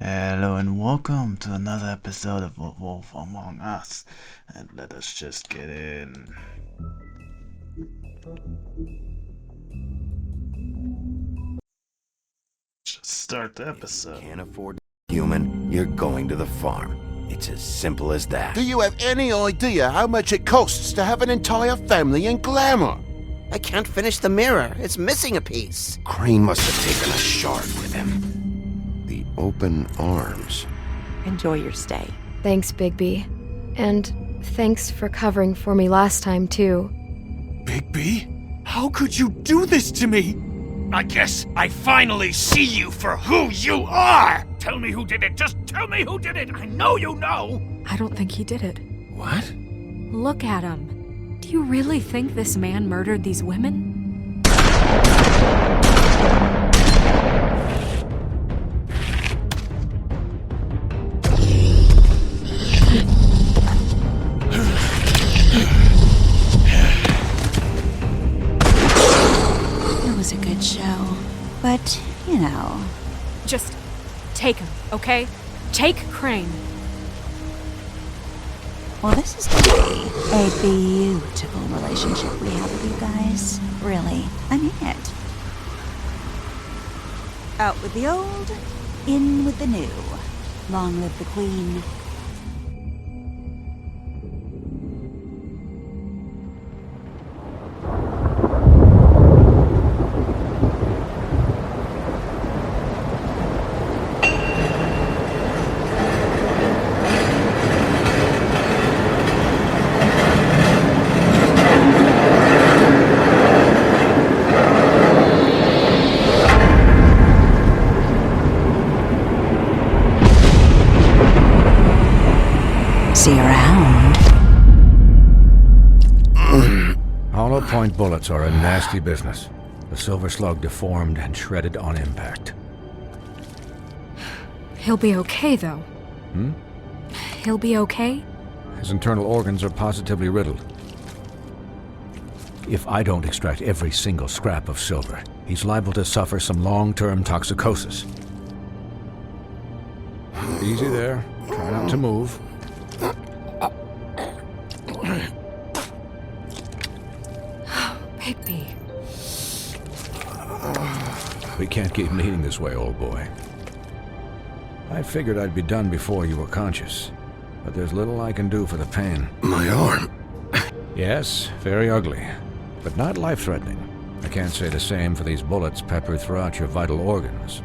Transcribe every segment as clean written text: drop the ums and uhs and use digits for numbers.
Hello and welcome to another episode of A Wolf Among Us. And let us just get in. Just start the episode. Can't afford human, you're going to the farm. It's as simple as that. Do you have any idea how much it costs to have an entire family in Glamour? I can't finish the mirror. It's missing a piece. Crane must have taken a shard with him. The open arms. Enjoy your stay. Thanks, Bigby. And thanks for covering for me last time, too. Bigby? How could you do this to me? I guess I finally see you for who you are! Tell me who did it! Just tell me who did it! I know you know! I don't think he did it. What? Look at him. Do you really think this man murdered these women? It was a good show. But, you know. Just take him, okay? Take Crane. Well, this is gonna be a beautiful relationship we have with you guys. Really. I mean it. Out with the old, in with the new. Long live the Queen. See you around. Hollow point bullets are a nasty business. The Silver Slug deformed and shredded on impact. He'll be okay, though. Hmm? He'll be okay? His internal organs are positively riddled. If I don't extract every single scrap of silver, he's liable to suffer some long-term toxicosis. Easy there. Try not to move. Bigby. We can't keep meeting this way, old boy. I figured I'd be done before you were conscious, but there's little I can do for the pain. My arm. Yes, very ugly, but not life-threatening. I can't say the same for these bullets peppered throughout your vital organs.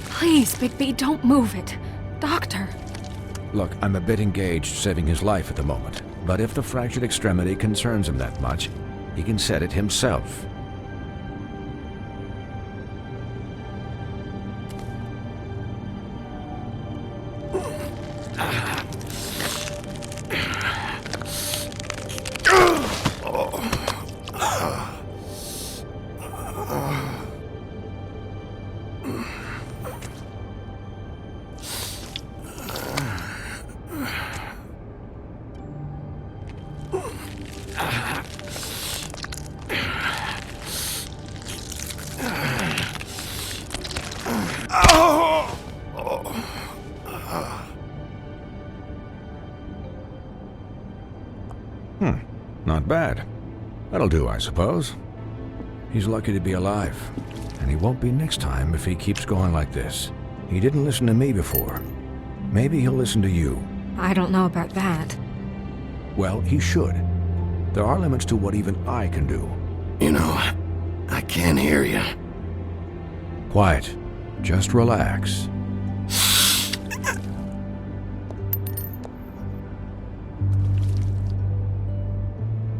Please, Bigby, don't move it. Doctor. Look, I'm a bit engaged saving his life at the moment, but if the fractured extremity concerns him that much, he can set it himself. Not bad. That'll do, I suppose. He's lucky to be alive, and he won't be next time if he keeps going like this. He didn't listen to me before. Maybe he'll listen to you. I don't know about that. Well, he should. There are limits to what even I can do. You know, I can't hear you. Quiet. Just relax.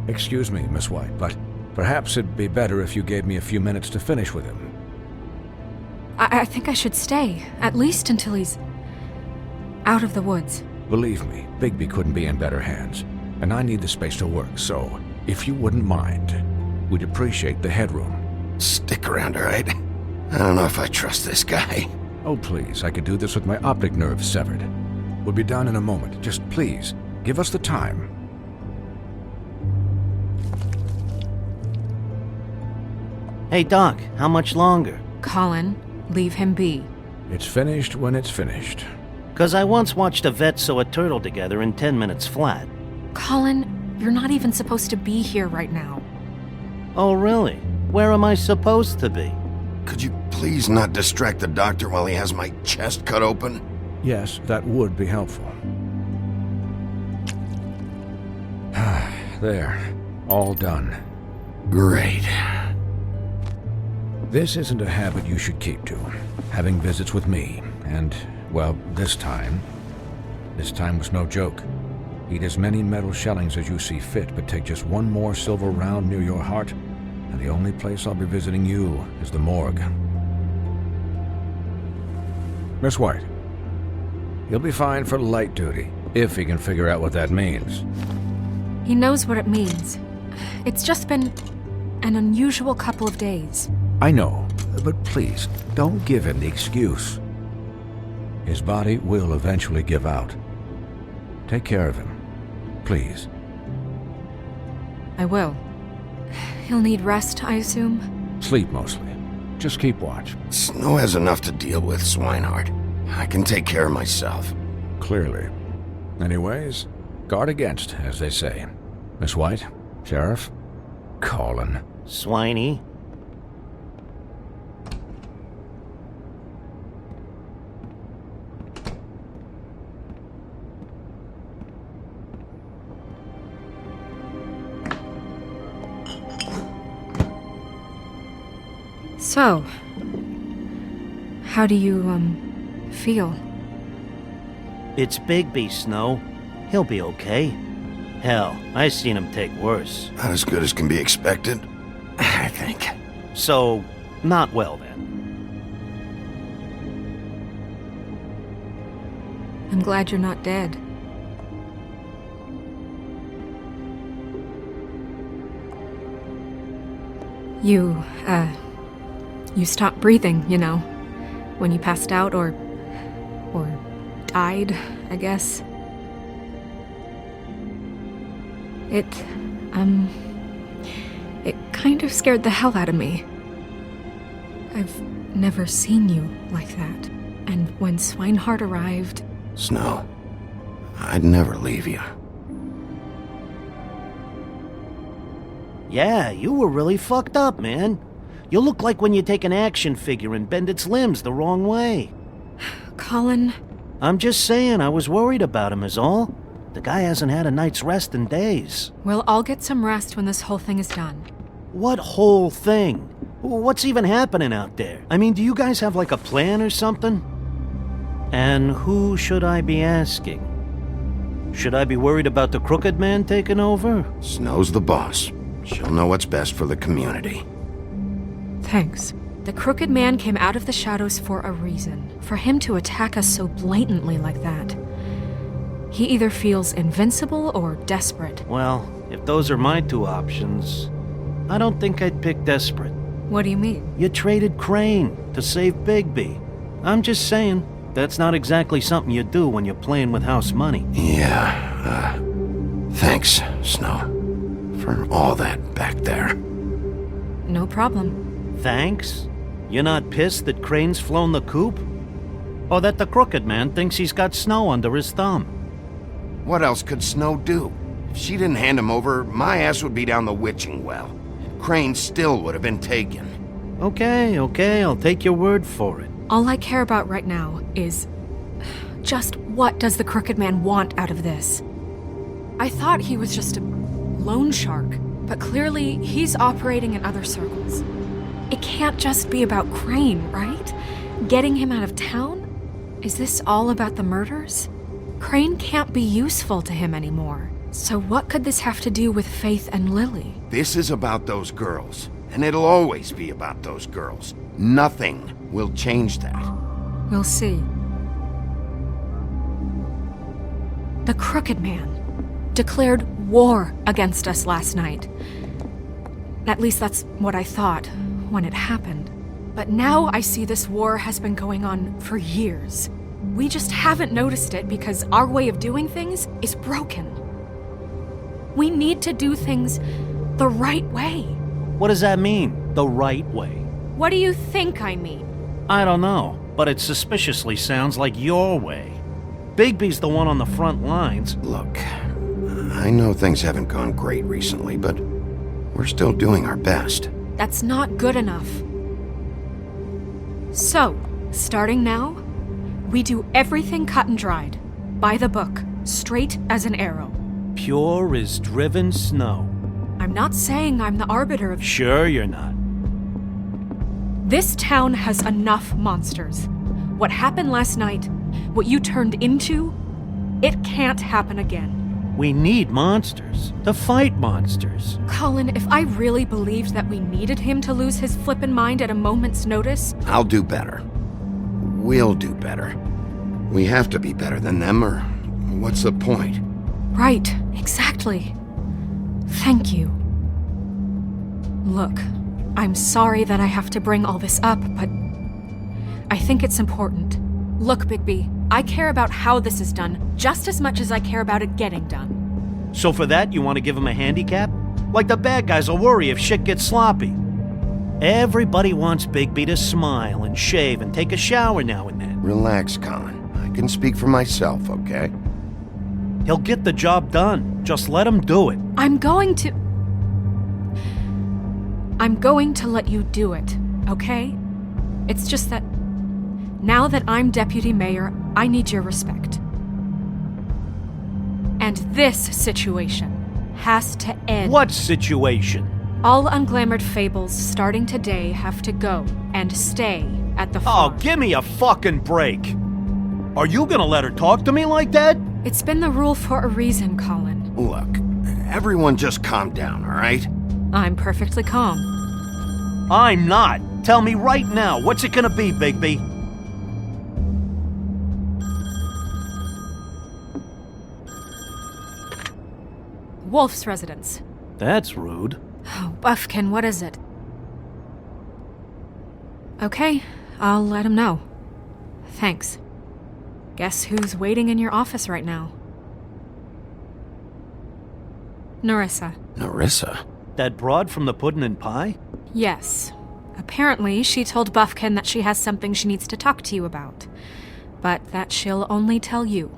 Excuse me, Miss White, but perhaps it'd be better if you gave me a few minutes to finish with him. I think I should stay, at least until he's out of the woods. Believe me, Bigby couldn't be in better hands, and I need the space to work, so if you wouldn't mind, we'd appreciate the headroom. Stick around, all right? I don't know if I trust this guy. Oh, please, I could do this with my optic nerve severed. We'll be done in a moment. Just please, give us the time. Hey, Doc, how much longer? Colin, leave him be. It's finished when it's finished. 'Cause I once watched a vet sew a turtle together in 10 minutes flat. Colin, you're not even supposed to be here right now. Oh, really? Where am I supposed to be? Could you please not distract the doctor while he has my chest cut open? Yes, that would be helpful. There. All done. Great. This isn't a habit you should keep to. Having visits with me, and, well, this time was no joke. Eat as many metal shellings as you see fit, but take just one more silver round near your heart, and the only place I'll be visiting you is the morgue. Miss White, he'll be fine for light duty, if he can figure out what that means. He knows what it means. It's just been an unusual couple of days. I know, but please, don't give him the excuse. His body will eventually give out. Take care of him, please. I will. He'll need rest, I assume? Sleep mostly. Just keep watch. Snow has enough to deal with, Swinehart. I can take care of myself. Clearly. Anyways, guard against, as they say. Miss White, Sheriff, Colin. Swiney? So, how do you, feel? It's Bigby, Snow. He'll be okay. Hell, I seen him take worse. Not as good as can be expected, I think. So, not well then. I'm glad you're not dead. You stopped breathing, you know, when you passed out or died, I guess. It kind of scared the hell out of me. I've never seen you like that. And when Swinehart arrived... Snow, I'd never leave you. Yeah, you were really fucked up, man. You look like when you take an action figure and bend its limbs the wrong way. Colin... I'm just saying, I was worried about him is all. The guy hasn't had a night's rest in days. We'll all get some rest when this whole thing is done. What whole thing? What's even happening out there? I mean, do you guys have like a plan or something? And who should I be asking? Should I be worried about the Crooked Man taking over? Snow's the boss. She'll know what's best for the community. Thanks. The Crooked Man came out of the shadows for a reason. For him to attack us so blatantly like that. He either feels invincible or desperate. Well, if those are my two options, I don't think I'd pick desperate. What do you mean? You traded Crane to save Bigby. I'm just saying, that's not exactly something you do when you're playing with house money. Yeah, thanks, Snow, for all that back there. No problem. Thanks? You're not pissed that Crane's flown the coop? Or that the Crooked Man thinks he's got Snow under his thumb? What else could Snow do? If she didn't hand him over, my ass would be down the witching well. Crane still would have been taken. Okay, I'll take your word for it. All I care about right now is... just what does the Crooked Man want out of this? I thought he was just a loan shark, but clearly he's operating in other circles. It can't just be about Crane, right? Getting him out of town? Is this all about the murders? Crane can't be useful to him anymore. So what could this have to do with Faith and Lily? This is about those girls, and it'll always be about those girls. Nothing will change that. We'll see. The Crooked Man declared war against us last night. At least that's what I thought when it happened. But now I see this war has been going on for years. We just haven't noticed it because our way of doing things is broken. We need to do things the right way. What does that mean, the right way? What do you think I mean? I don't know, but it suspiciously sounds like your way. Bigby's the one on the front lines. Look, I know things haven't gone great recently, but we're still doing our best. That's not good enough. So, starting now, we do everything cut and dried. By the book, straight as an arrow. Pure as driven snow. I'm not saying I'm the arbiter of... Sure you're not. This town has enough monsters. What happened last night, what you turned into, it can't happen again. We need monsters. To fight monsters. Colin, if I really believed that we needed him to lose his flippin' mind at a moment's notice... I'll do better. We'll do better. We have to be better than them, or what's the point? Right, exactly. Thank you. Look, I'm sorry that I have to bring all this up, but I think it's important. Look, Bigby, I care about how this is done just as much as I care about it getting done. So for that, you want to give him a handicap? Like the bad guys will worry if shit gets sloppy. Everybody wants Bigby to smile and shave and take a shower now and then. Relax, Colin. I can speak for myself, okay? He'll get the job done. Just let him do it. I'm going to let you do it, okay? It's just that now that I'm deputy mayor, I need your respect. And this situation has to end. What situation? All unglamored fables starting today have to go and stay at the farm. Oh, give me a fucking break. Are you gonna let her talk to me like that? It's been the rule for a reason, Colin. Look, everyone just calm down, all right? I'm perfectly calm. I'm not. Tell me right now, what's it gonna be, Bigby? Wolf's residence. That's rude. Oh, Buffkin, what is it? Okay, I'll let him know. Thanks. Guess who's waiting in your office right now? Nerissa. Nerissa? That broad from the Puddin' and Pie? Yes. Apparently, she told Buffkin that she has something she needs to talk to you about. But that she'll only tell you.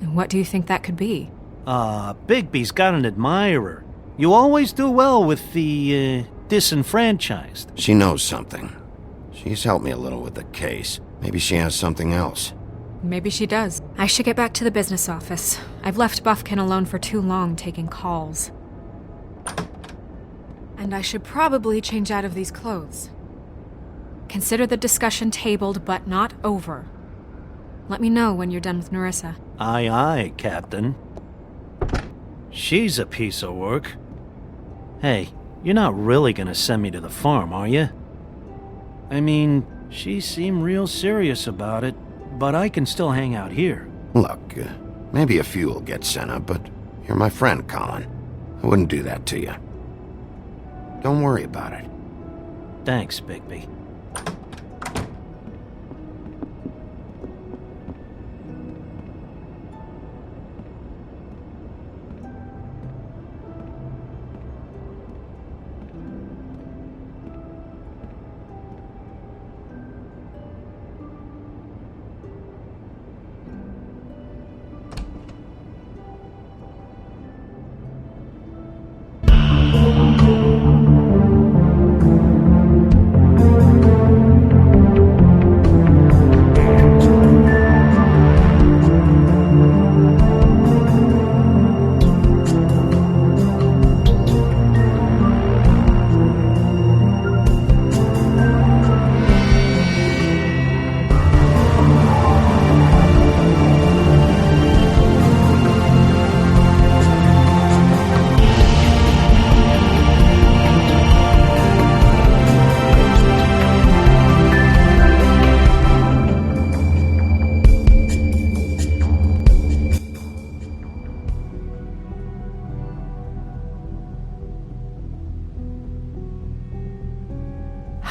And what do you think that could be? Bigby's got an admirer. You always do well with the, disenfranchised. She knows something. She's helped me a little with the case. Maybe she has something else. Maybe she does. I should get back to the business office. I've left Buffkin alone for too long taking calls. And I should probably change out of these clothes. Consider the discussion tabled but not over. Let me know when you're done with Nerissa. Aye, aye, Captain. She's a piece of work. Hey, you're not really gonna send me to the farm, are you? I mean, she seemed real serious about it, but I can still hang out here. Look, maybe a few will get sent up, but you're my friend, Colin. I wouldn't do that to you. Don't worry about it. Thanks, Bigby.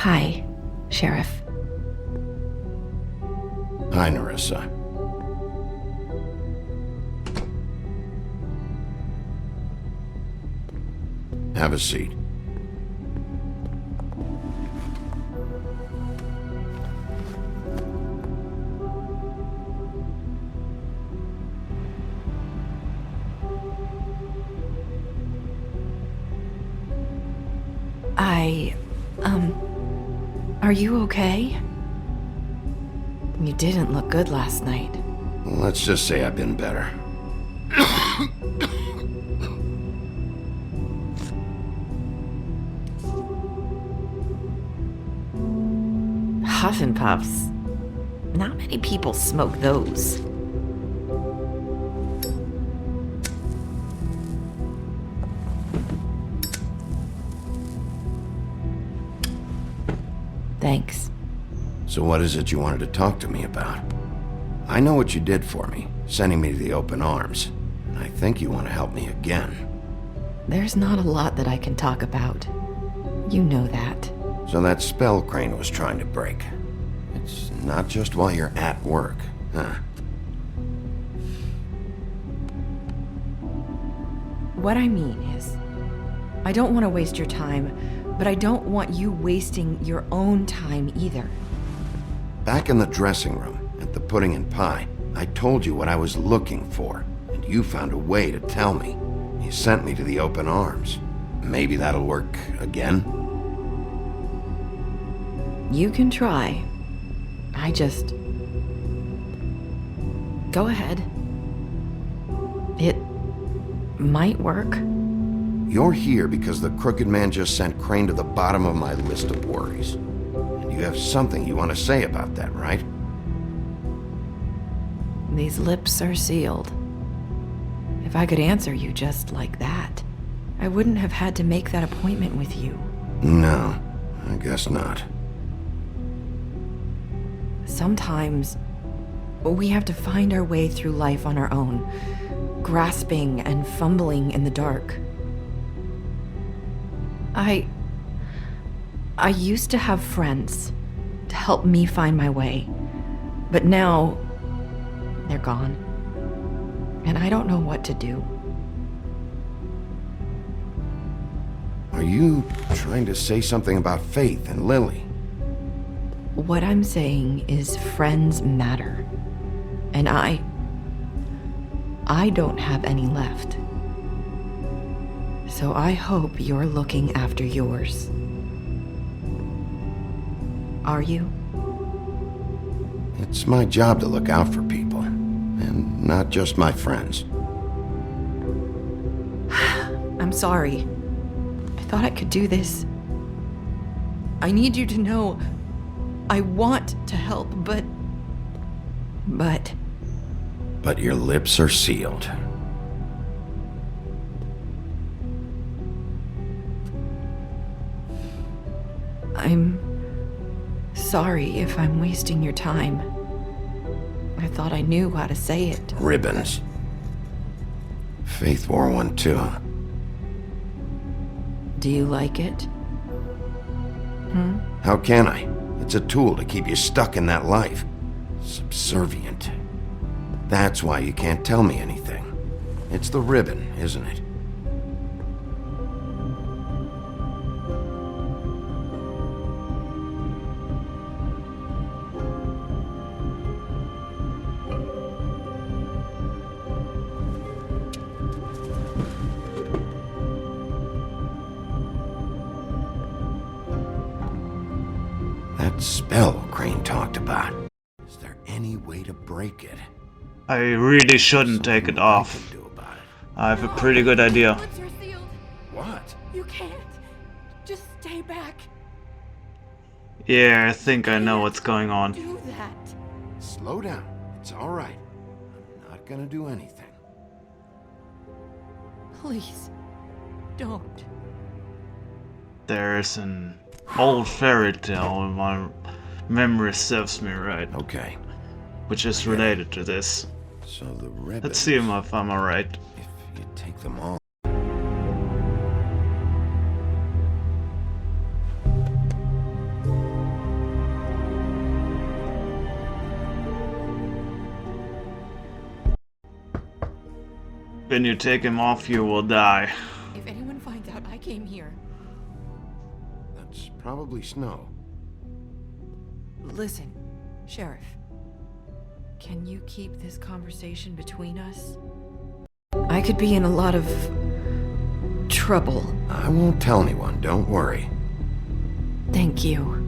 Hi, Sheriff. Hi, Nerissa. Have a seat. Hi. Are you okay? You didn't look good last night. Let's just say I've been better. Huff and Puffs. Not many people smoke those. Thanks. So what is it you wanted to talk to me about? I know what you did for me, sending me to the open arms. And I think you want to help me again. There's not a lot that I can talk about. You know that. So that spell Crane was trying to break. It's not just while you're at work, huh? What I mean is, I don't want to waste your time, but I don't want you wasting your own time either. Back in the dressing room, at the Pudding and Pie, I told you what I was looking for, and you found a way to tell me. You sent me to the open arms. Maybe that'll work again? You can try. I just... Go ahead. It might work. You're here because the Crooked Man just sent Crane to the bottom of my list of worries. And you have something you want to say about that, right? These lips are sealed. If I could answer you just like that, I wouldn't have had to make that appointment with you. No, I guess not. Sometimes we have to find our way through life on our own, grasping and fumbling in the dark. I used to have friends to help me find my way, but now they're gone, and I don't know what to do. Are you trying to say something about Faith and Lily? What I'm saying is friends matter, and I don't have any left. So I hope you're looking after yours. Are you? It's my job to look out for people, and not just my friends. I'm sorry. I thought I could do this. I need you to know I want to help, but... But your lips are sealed. I'm sorry if I'm wasting your time. I thought I knew how to say it. Ribbons. Faith wore one too. Do you like it? How can I? It's a tool to keep you stuck in that life. Subservient. That's why you can't tell me anything. It's the ribbon, isn't it? That spell Crane talked about. Is there any way to break it? I really shouldn't take it off. What can do about it? I have a pretty good idea. Once you're sealed, What? you can't. Just stay back. Yeah, I think I know what's going on. Do that. Slow down. It's all right. I'm not gonna do anything. Please, don't. There's an old fairy tale, if my memory serves me right, Okay. which is related to this. So the ribbon. Let's see if I'm alright. If you take them all. When you take him off, you will die. If anyone finds out I came here, That's probably Snow. Listen, Sheriff. Can you keep this conversation between us? I could be in a lot of trouble. I won't tell anyone, don't worry. Thank you.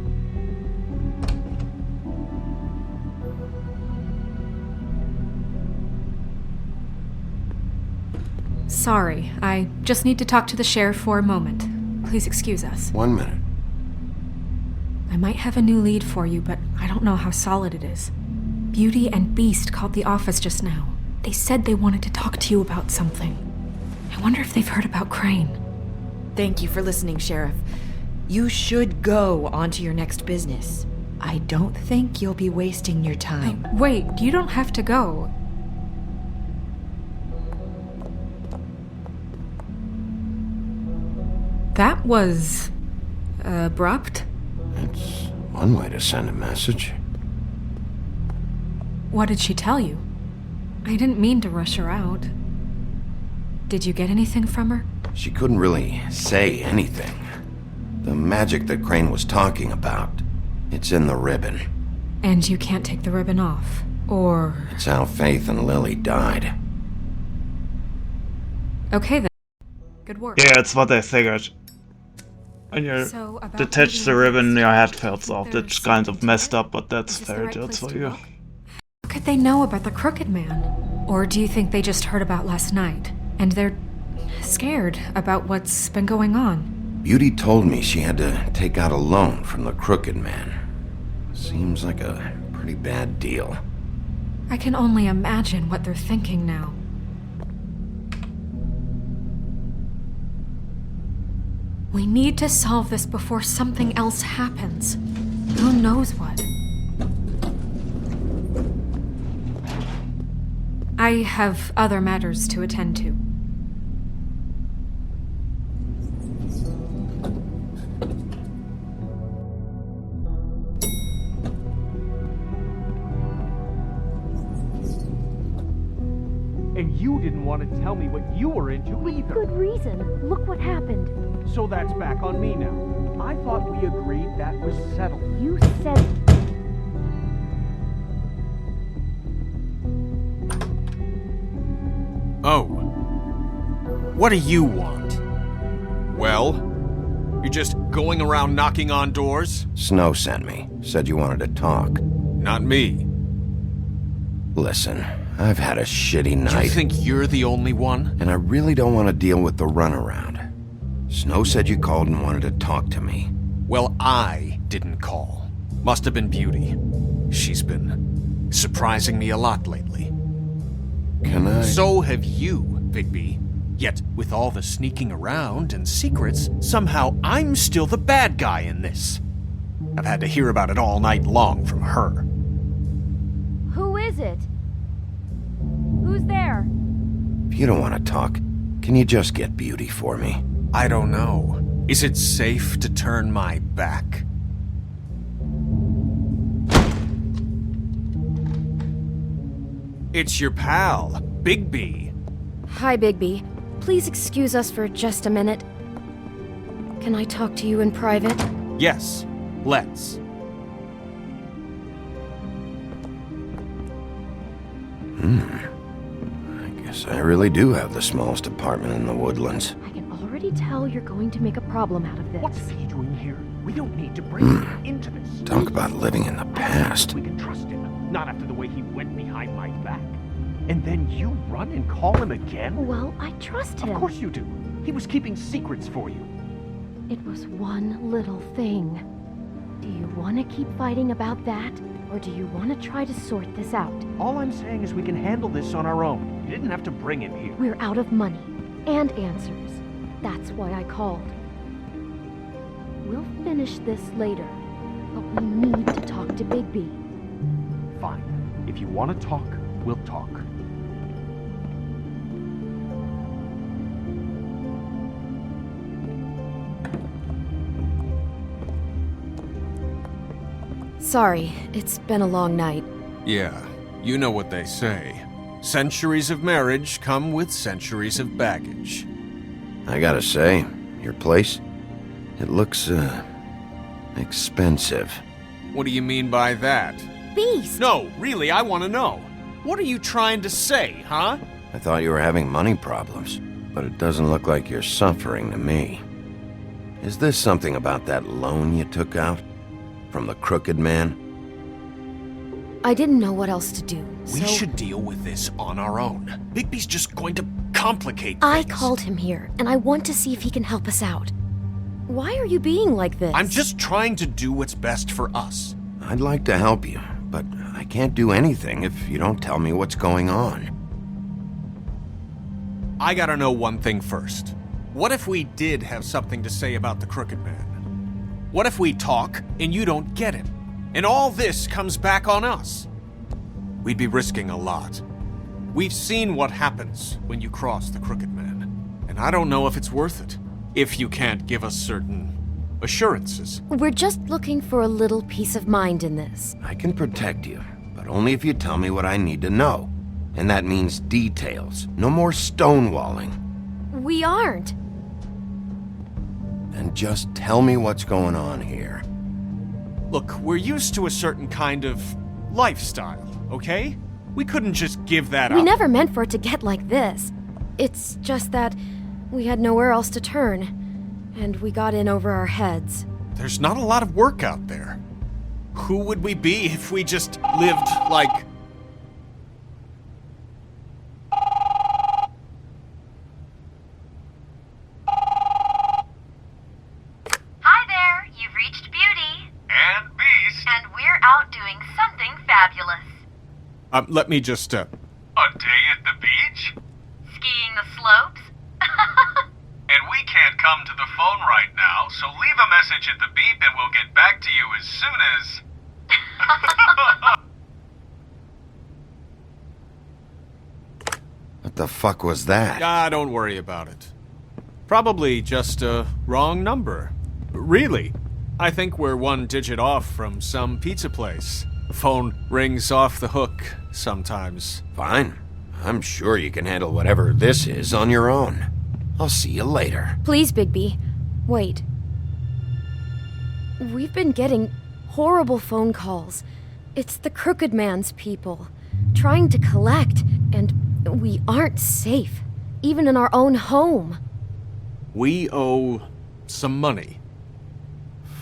Sorry, I just need to talk to the sheriff for a moment. Please excuse us. 1 minute. I might have a new lead for you, but I don't know how solid it is. Beauty and Beast called the office just now. They said they wanted to talk to you about something. I wonder if they've heard about Crane. Thank you for listening, Sheriff. You should go on to your next business. I don't think you'll be wasting your time. Wait, you don't have to go. That was abrupt. It's one way to send a message. What did she tell you? I didn't mean to rush her out. Did you get anything from her? She couldn't really say anything. The magic that Crane was talking about, it's in the ribbon. And you can't take the ribbon off, or... It's how Faith and Lily died. Okay then. Good work. Yeah, it's what I figured. When you So, about detach the moving ribbon, this, your head do you falls think off. there's That's kind of something to messed it? up, but that's Is this the fairy right tales place for to you. look? How could they know about the Crooked Man? Or do you think they just heard about last night, and they're scared about what's been going on? Beauty told me she had to take out a loan from the Crooked Man. Seems like a pretty bad deal. I can only imagine what they're thinking now. We need to solve this before something else happens. Who knows what? I have other matters to attend to. And you didn't want to tell me what you were into either. Good reason. Look what happened. So that's back on me now. I thought we agreed that was settled. You said... Oh. What do you want? Well? You're just going around knocking on doors? Snow sent me. Said you wanted to talk. Not me. Listen, I've had a shitty night. Do you think you're the only one? And I really don't want to deal with the runaround. Snow said you called and wanted to talk to me. Well, I didn't call. Must have been Beauty. She's been surprising me a lot lately. Can I? So have you, Bigby. Yet, with all the sneaking around and secrets, somehow I'm still the bad guy in this. I've had to hear about it all night long from her. Who is it? Who's there? If you don't want to talk, can you just get Beauty for me? I don't know. Is it safe to turn my back? It's your pal, Bigby. Hi, Bigby. Please excuse us for just a minute. Can I talk to you in private? Yes, let's. I guess I really do have the smallest apartment in the Woodlands. I can already tell you're going to make a problem out of this. What's he doing here? We don't need to bring him into this. Talk about living in the past. We can trust him, not after the way he went behind my back. And then you run and call him again? Well, I trust him. Of course you do. He was keeping secrets for you. It was one little thing. Do you want to keep fighting about that? Or do you want to try to sort this out? All I'm saying is we can handle this on our own. You didn't have to bring him here. We're out of money and answers. That's why I called. We'll finish this later, but we need to talk to Bigby. Fine. If you want to talk, we'll talk. Sorry, it's been a long night. Yeah, you know what they say. Centuries of marriage come with centuries of baggage. I gotta say, your place, it looks, expensive. What do you mean by that? Beast! No, really, I want to know. What are you trying to say, huh? I thought you were having money problems, but it doesn't look like you're suffering to me. Is this something about that loan you took out? From the Crooked Man? I didn't know what else to do, We so should deal with this on our own. Bigby's just going to complicate I things. called him here, and I want to see if he can help us out. Why are you being like this? I'm just trying to do what's best for us. I'd like to help you, but I can't do anything if you don't tell me what's going on. I gotta know one thing first. What if we did have something to say about the Crooked Man? What if we talk and you don't get him? And all this comes back on us? We'd be risking a lot. We've seen what happens when you cross the Crooked Man, and I don't know if it's worth it. If you can't give us certain assurances. We're just looking for a little peace of mind in this. I can protect you, but only if you tell me what I need to know. And that means details. No more stonewalling. We aren't. And just tell me what's going on here. Look, we're used to a certain kind of lifestyle, okay? We couldn't just give that up. We never meant for it to get like this. It's just that we had nowhere else to turn, and we got in over our heads. There's not a lot of work out there. Who would we be if we just lived like... Hi there, you've reached Beauty. And Beast. And we're out doing something fabulous. Let me just, A day at the beach? Skiing the slopes? And we can't come to the phone right now, so leave a message at the beep and we'll get back to you as soon as... What the fuck was that? don't worry about it. Probably just a wrong number. Really, I think we're one digit off from some pizza place. Phone rings off the hook sometimes. Fine. I'm sure you can handle whatever this is on your own. I'll see you later. Please, Bigby. Wait. We've been getting horrible phone calls. It's the Crooked Man's people, trying to collect, and we aren't safe, even in our own home. We owe some money.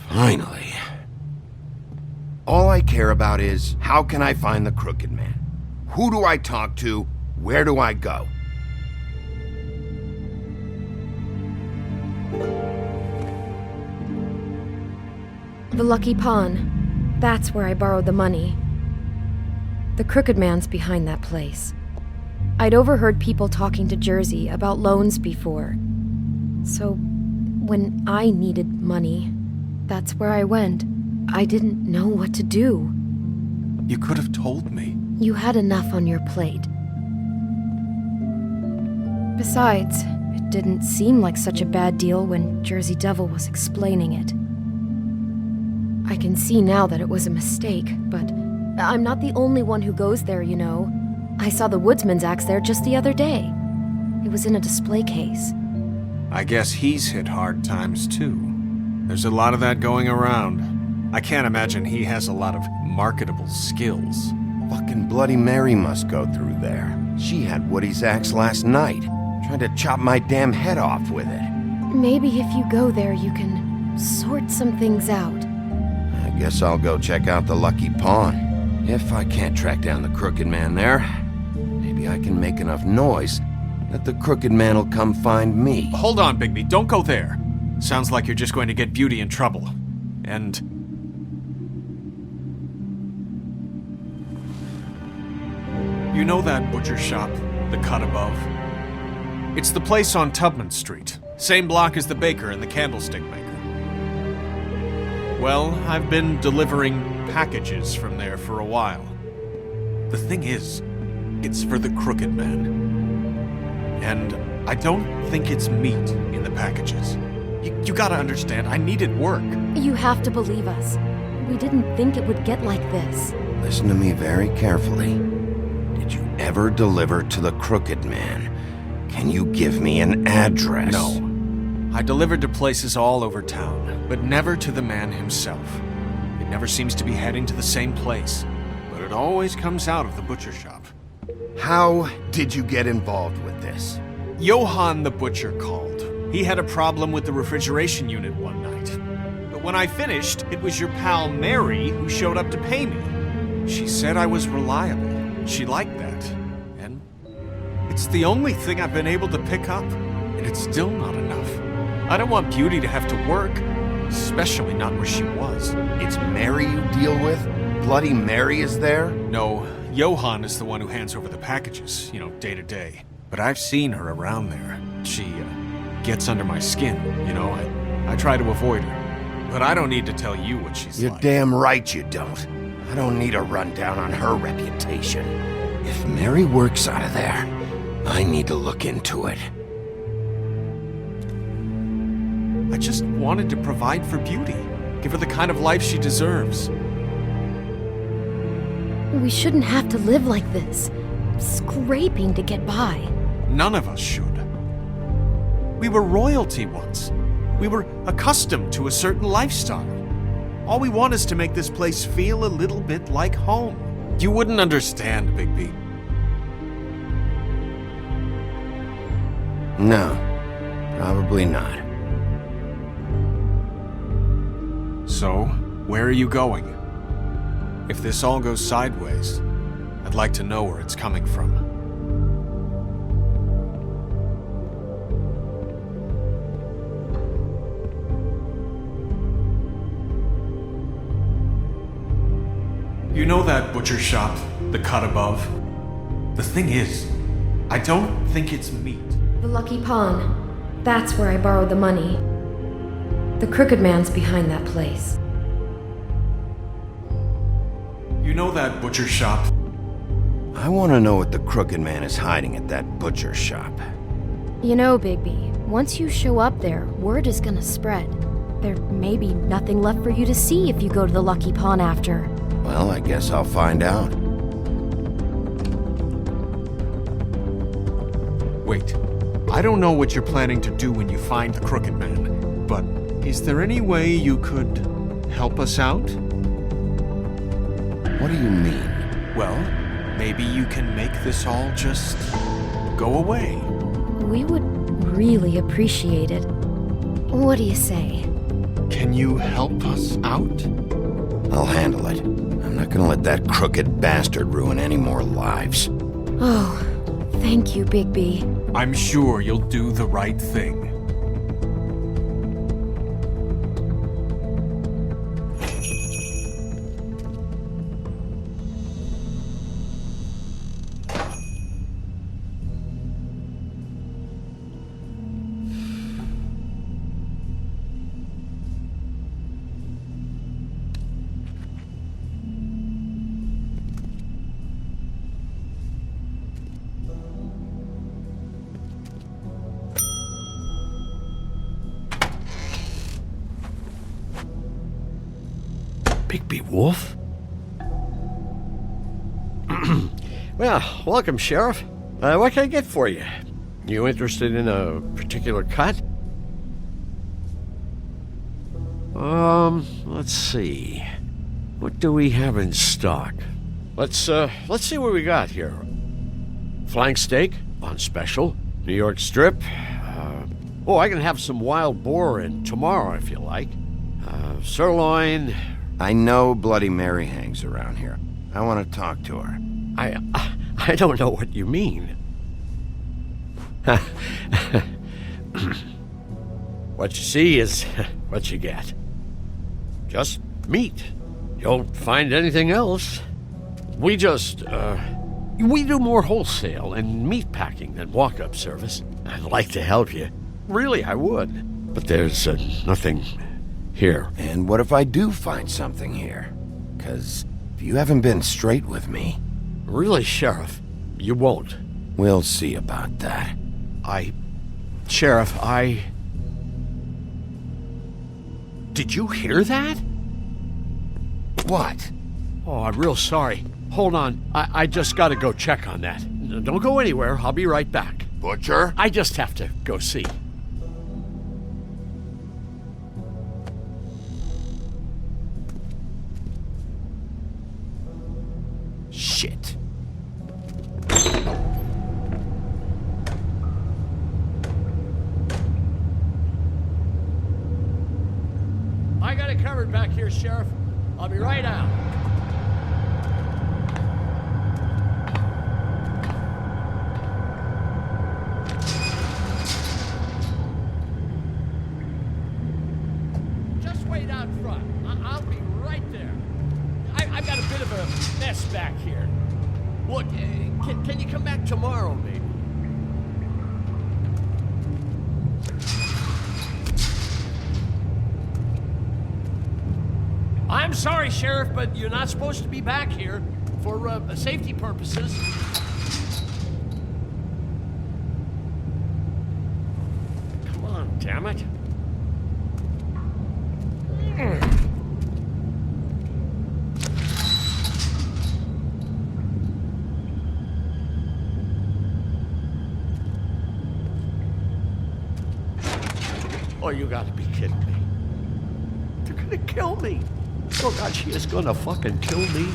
Finally. All I care about is, how can I find the Crooked Man? Who do I talk to? Where do I go? The Lucky Pawn. That's where I borrowed the money. The Crooked Man's behind that place. I'd overheard people talking to Jersey about loans before. So, when I needed money, that's where I went. I didn't know what to do. You could have told me. You had enough on your plate. Besides, it didn't seem like such a bad deal when Jersey Devil was explaining it. I can see now that it was a mistake, but I'm not the only one who goes there, you know. I saw the Woodsman's axe there just the other day. It was in a display case. I guess he's hit hard times too. There's a lot of that going around. I can't imagine he has a lot of marketable skills. Fucking Bloody Mary must go through there. She had Woody's axe last night, trying to chop my damn head off with it. Maybe if you go there, you can sort some things out. I guess I'll go check out the Lucky Pawn. If I can't track down the Crooked Man there, maybe I can make enough noise that the Crooked Man will come find me. Hold on, Bigby, don't go there. Sounds like you're just going to get Beauty in trouble. And... you know that butcher shop, the cut above? It's the place on Tubman Street. Same block as the baker and the candlestick maker. Well, I've been delivering packages from there for a while. The thing is, it's for the Crooked Man. And I don't think it's meat in the packages. You gotta understand, I needed work. You have to believe us. We didn't think it would get like this. Listen to me very carefully. Did you ever deliver to the Crooked Man? Can you give me an address? No. I delivered to places all over town, but never to the man himself. It never seems to be heading to the same place, but it always comes out of the butcher shop. How did you get involved with this? Johann the Butcher called. He had a problem with the refrigeration unit one night. But when I finished, it was your pal Mary who showed up to pay me. She said I was reliable. She liked that. And it's the only thing I've been able to pick up, and it's still not enough. I don't want Beauty to have to work, especially not where she was. It's Mary you deal with? Bloody Mary is there? No, Johan is the one who hands over the packages, day to day. But I've seen her around there. She, gets under my skin, I try to avoid her. But I don't need to tell you what she's You're like. damn right you don't. I don't need a rundown on her reputation. If Mary works out of there, I need to look into it. I just wanted to provide for Beauty. Give her the kind of life she deserves. We shouldn't have to live like this, scraping to get by. None of us should. We were royalty once. We were accustomed to a certain lifestyle. All we want is to make this place feel a little bit like home. You wouldn't understand, Bigby. No, probably not. So, where are you going? If this all goes sideways, I'd like to know where it's coming from. You know that butcher shop, the cut above? The thing is, I don't think it's meat. The Lucky Pawn. That's where I borrowed the money. The Crooked Man's behind that place. You know that butcher shop? I want to know what the Crooked Man is hiding at that butcher shop. You know, Bigby, once you show up there, word is gonna spread. There may be nothing left for you to see if you go to the Lucky Pawn after. Well, I guess I'll find out. Wait, I don't know what you're planning to do when you find the Crooked Man, but is there any way you could help us out? What do you mean? Well, maybe you can make this all just go away. We would really appreciate it. What do you say? Can you help us out? I'll handle it. I'm not gonna let that crooked bastard ruin any more lives. Oh, thank you, Bigby. I'm sure you'll do the right thing. Bigby Wolf? Well, welcome, Sheriff. What can I get for you? You interested in a particular cut? Let's see. What do we have in stock? Let's see what we got here. Flank steak on special. New York strip. I can have some wild boar in tomorrow if you like. Sirloin. I know Bloody Mary hangs around here. I want to talk to her. I don't know what you mean. What you see is what you get. Just meat. You won't find anything else. We do more wholesale and meat packing than walk-up service. I'd like to help you. Really, I would. But there's nothing here. And what if I do find something here? 'Cause if you haven't been straight with me... Really, Sheriff, you won't. We'll see about that. Sheriff, Did you hear that? What? Oh, I'm real sorry. Hold on. I just gotta go check on that. Don't go anywhere. I'll be right back. Butcher? I just have to go see. Shit. word back here, Sheriff. I'll be right out. Just wait out front. I'll be right there. I've got a bit of a mess back here. Look, can you come back tomorrow, maybe? I'm sorry, Sheriff, but you're not supposed to be back here for safety purposes. Come on, damn it. Oh, you gotta be kidding me. They're gonna kill me. Oh God, she is gonna fucking kill me.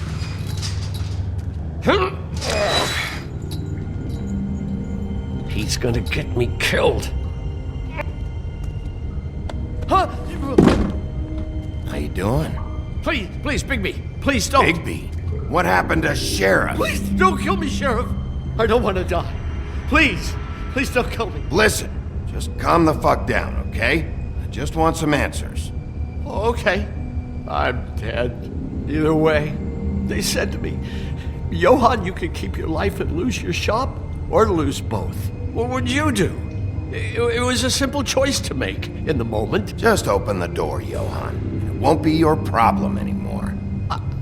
He's gonna get me killed. Huh? How you doing? Please, Bigby. Please don't. Bigby? What happened to Sheriff? Please don't kill me, Sheriff. I don't want to die. Please don't kill me. Listen, just calm the fuck down, okay? I just want some answers. Okay. I'm dead. Either way. They said to me, Johann, you can keep your life and lose your shop, or lose both. What would you do? It was a simple choice to make in the moment. Just open the door, Johann. It won't be your problem anymore.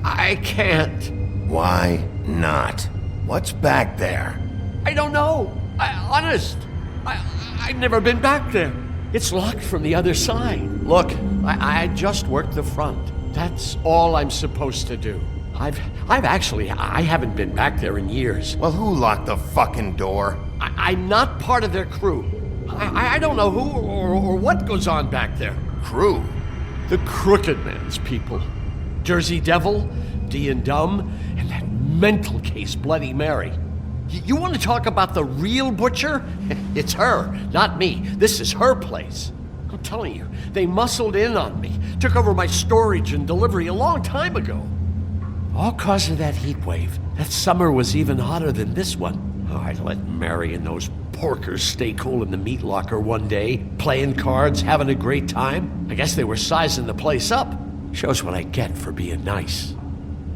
I can't. Why not? What's back there? I don't know. Honest. I've never been back there. It's locked from the other side. Look, I just worked the front. That's all I'm supposed to do. I haven't been back there in years. Well, who locked the fucking door? I'm not part of their crew. I don't know who or what goes on back there. Crew? The Crooked Man's people. Jersey Devil, D and Dumb, and that mental case Bloody Mary. You want to talk about the real butcher? It's her, not me. This is her place. I'm telling you, they muscled in on me, took over my storage and delivery a long time ago. All cause of that heat wave. That summer was even hotter than this one. Oh, I'd let Mary and those porkers stay cool in the meat locker one day, playing cards, having a great time. I guess they were sizing the place up. Shows what I get for being nice.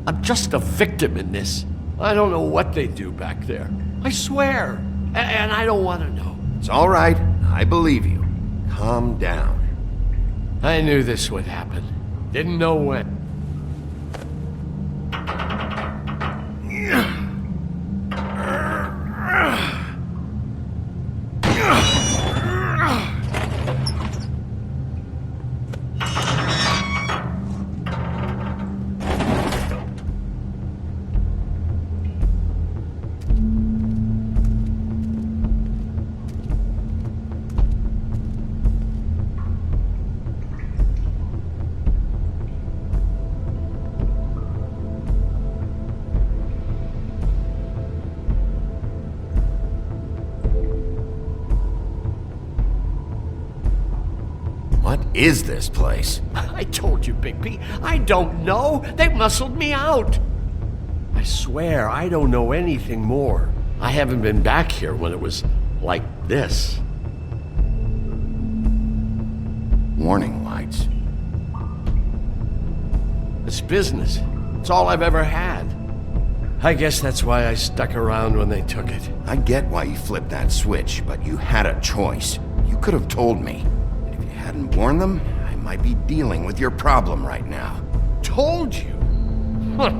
I'm just a victim in this. I don't know what they do back there. I swear. And I don't want to know. It's all right. I believe you. Calm down. I knew this would happen. Didn't know when. What is this place? I told you, Bigby. I don't know. They muscled me out. I swear, I don't know anything more. I haven't been back here when it was like this. Warning lights. It's business. It's all I've ever had. I guess that's why I stuck around when they took it. I get why you flipped that switch, but you had a choice. You could have told me. And if you hadn't warned them, I might be dealing with your problem right now. Told you? Huh.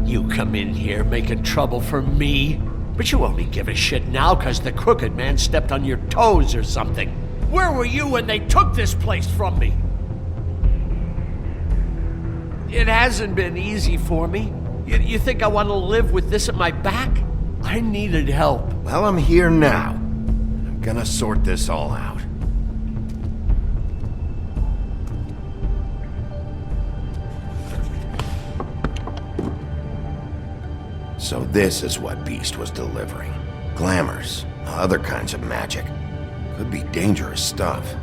You come in here making trouble for me, but you only give a shit now because the Crooked Man stepped on your toes or something. Where were you when they took this place from me? It hasn't been easy for me. You think I want to live with this at my back? I needed help. Well, I'm here now. I'm gonna sort this all out. So this is what Beast was delivering. Glamours, other kinds of magic. Could be dangerous stuff.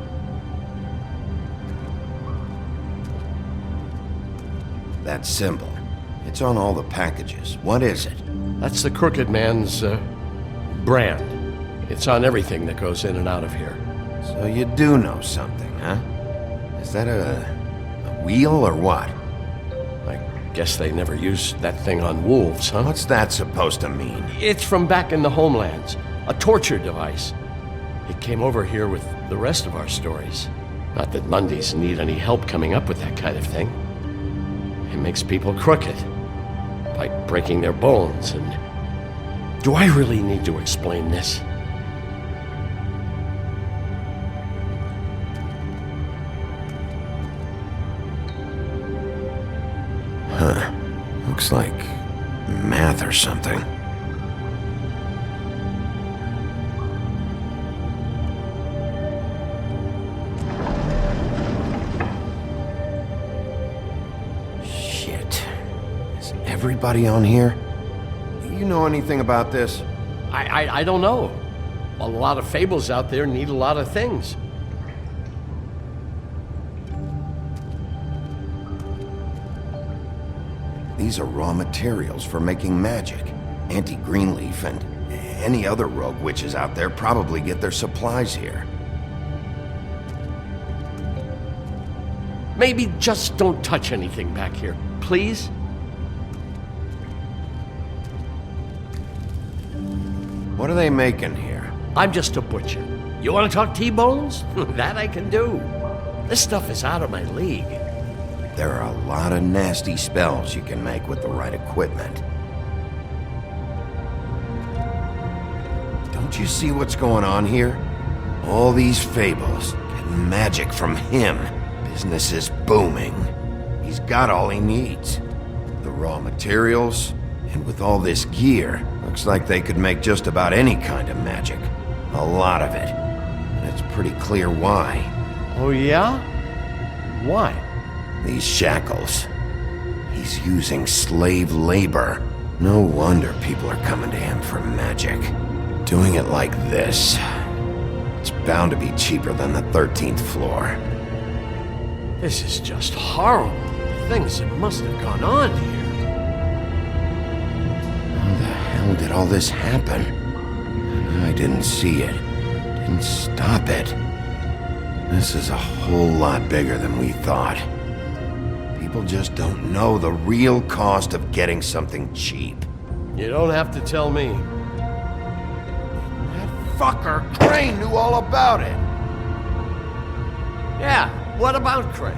That symbol. It's on all the packages. What is it? That's the Crooked Man's, brand. It's on everything that goes in and out of here. So you do know something, huh? Is that a wheel or what? I guess they never used that thing on wolves, huh? What's that supposed to mean? It's from back in the homelands. A torture device. It came over here with the rest of our stories. Not that Mundys need any help coming up with that kind of thing. It makes people crooked. By breaking their bones and... Do I really need to explain this? Huh. Looks like math or something. Shit. Is everybody on here? You know anything about this? I don't know. A lot of fables out there need a lot of things. These are raw materials for making magic. Auntie Greenleaf and any other rogue witches out there probably get their supplies here. Maybe just don't touch anything back here, please? What are they making here? I'm just a butcher. You want to talk T-bones? That I can do. This stuff is out of my league. There are a lot of nasty spells you can make with the right equipment. Don't you see what's going on here? All these fables, getting magic from him. Business is booming. He's got all he needs. The raw materials, and with all this gear, looks like they could make just about any kind of magic. A lot of it. And it's pretty clear why. Oh yeah? Why? These shackles. He's using slave labor. No wonder people are coming to him for magic. Doing it like this. It's bound to be cheaper than the 13th floor. This is just horrible. The things that must have gone on here. How the hell did all this happen? I didn't see it. Didn't stop it. This is a whole lot bigger than we thought. People just don't know the real cost of getting something cheap. You don't have to tell me. That fucker Crane knew all about it. Yeah, what about Crane?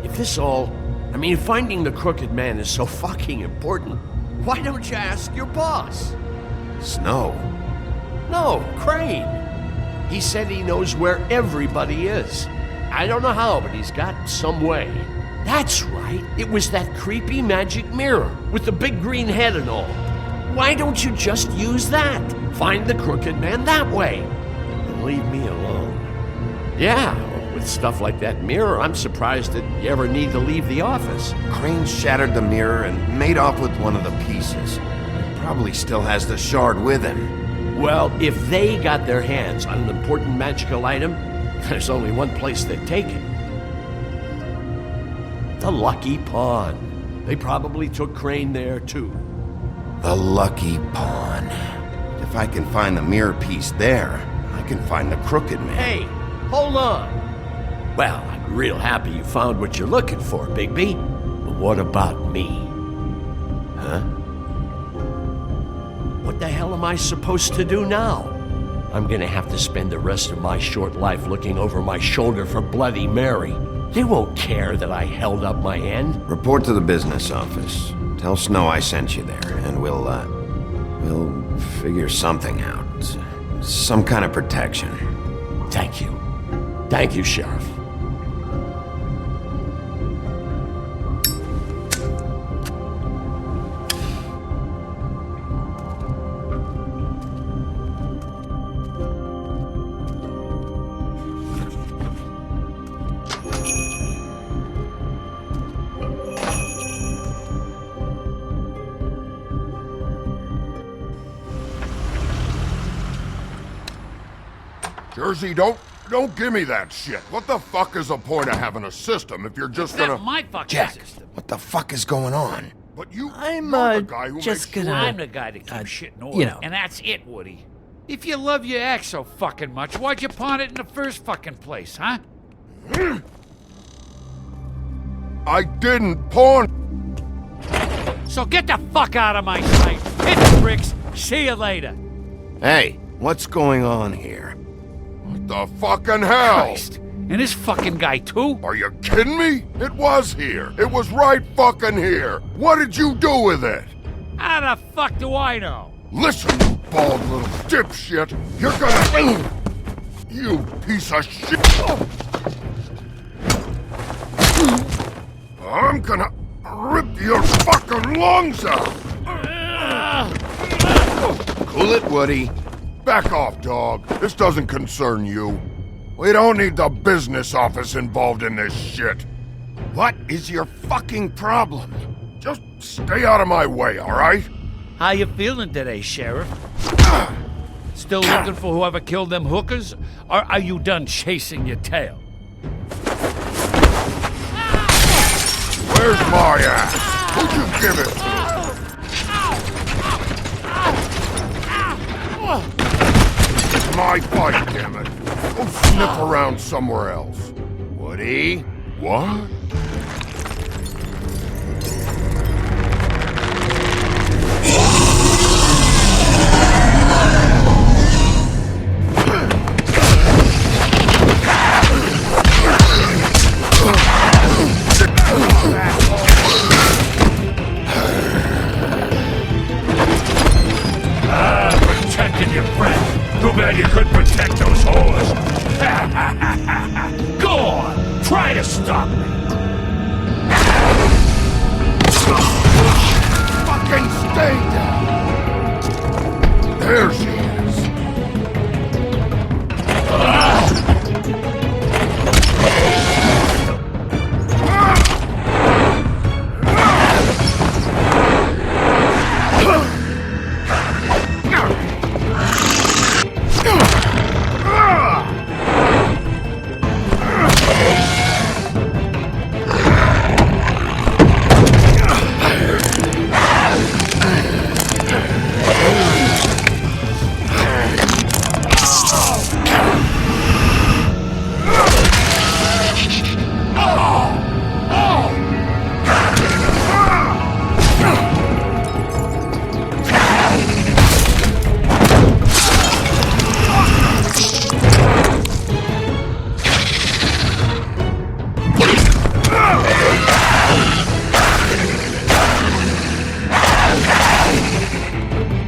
If this all... I mean, finding the Crooked Man is so fucking important, why don't you ask your boss? Snow? No, Crane. He said he knows where everybody is. I don't know how, but he's got some way. That's right. It was that creepy magic mirror with the big green head and all. Why don't you just use that? Find the Crooked Man that way. And leave me alone. Yeah, with stuff like that mirror, I'm surprised that you ever need to leave the office. Crane shattered the mirror and made off with one of the pieces. He probably still has the shard with him. Well, if they got their hands on an important magical item, there's only one place they'd take it. The Lucky Pawn. They probably took Crane there, too. The Lucky Pawn. If I can find the mirror piece there, I can find the Crooked Man. Hey, hold on. Well, I'm real happy you found what you're looking for, Bigby. But what about me? Huh? What the hell am I supposed to do now? I'm gonna have to spend the rest of my short life looking over my shoulder for Bloody Mary. They won't care that I held up my end. Report to the business office. Tell Snow I sent you there, and we'll figure something out. Some kind of protection. Thank you. Thank you, Sheriff. Jersey, don't Don't give me that shit. What the fuck is the point of having a system if you're just That's gonna... my fucking Jack, system. what the fuck is going on? But you... I'm, you're the guy who just makes gonna... I'm the guy that keeps shit in order. you know. And that's it, Woody. If you love your ex so fucking much, why'd you pawn it in the first fucking place, huh? I didn't pawn... So get the fuck out of my sight. Hit the bricks. See you later. Hey, what's going on here? What the fucking hell? Christ. And this fucking guy, too? Are you kidding me? It was here. It was right fucking here. What did you do with it? How the fuck do I know? Listen, you bald little dipshit. You're gonna... You piece of shit. I'm gonna rip your fucking lungs out. Cool it, Woody. Back off, dog. This doesn't concern you. We don't need the business office involved in this shit. What is your fucking problem? Just stay out of my way, all right? How you feeling today, Sheriff? Still looking for whoever killed them hookers? Or are you done chasing your tail? Where's my ass? Who'd you give it to? It's my fight, damn it. Go sniff around somewhere else. Woody? What? Protecting your friend. Too bad you couldn't protect those whores. Go on. Try to stop me. Fucking stay down. There she is.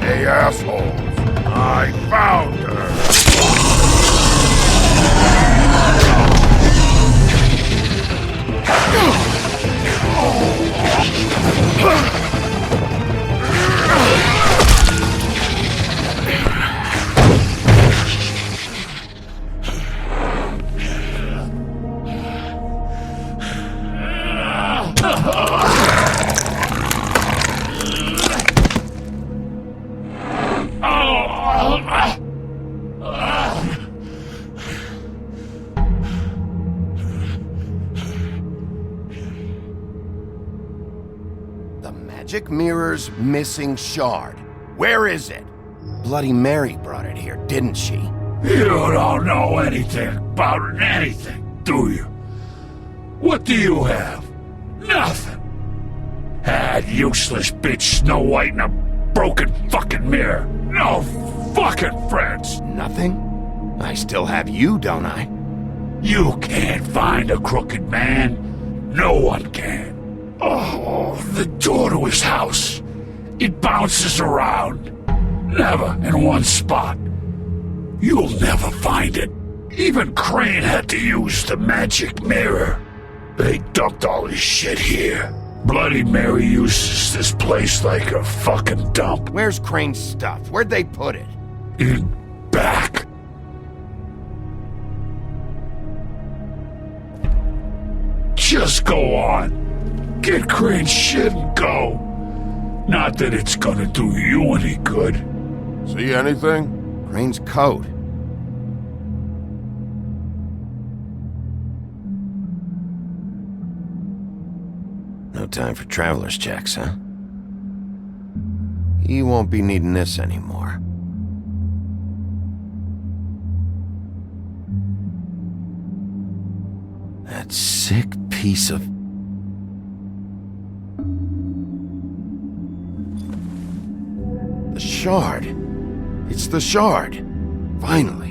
Hey, assholes. I found her. The magic mirror's missing shard. Where is it? Bloody Mary brought it here, didn't she? You don't know anything about anything, do you? What do you have? Nothing. That useless bitch Snow White in a broken fucking mirror. No fucking friends. Nothing? I still have you, don't I? You can't find a crooked man. No one can. Oh, the door to his house. It bounces around. Never in one spot. You'll never find it. Even Crane had to use the magic mirror. They dumped all his shit here. Bloody Mary uses this place like a fucking dump. Where's Crane's stuff? Where'd they put it? In back. Just go on. Get Crane's shit and go. Not that it's gonna do you any good. See anything? Crane's coat. No time for traveler's checks, huh? You won't be needing this anymore. That sick piece of... The shard. It's the shard. Finally.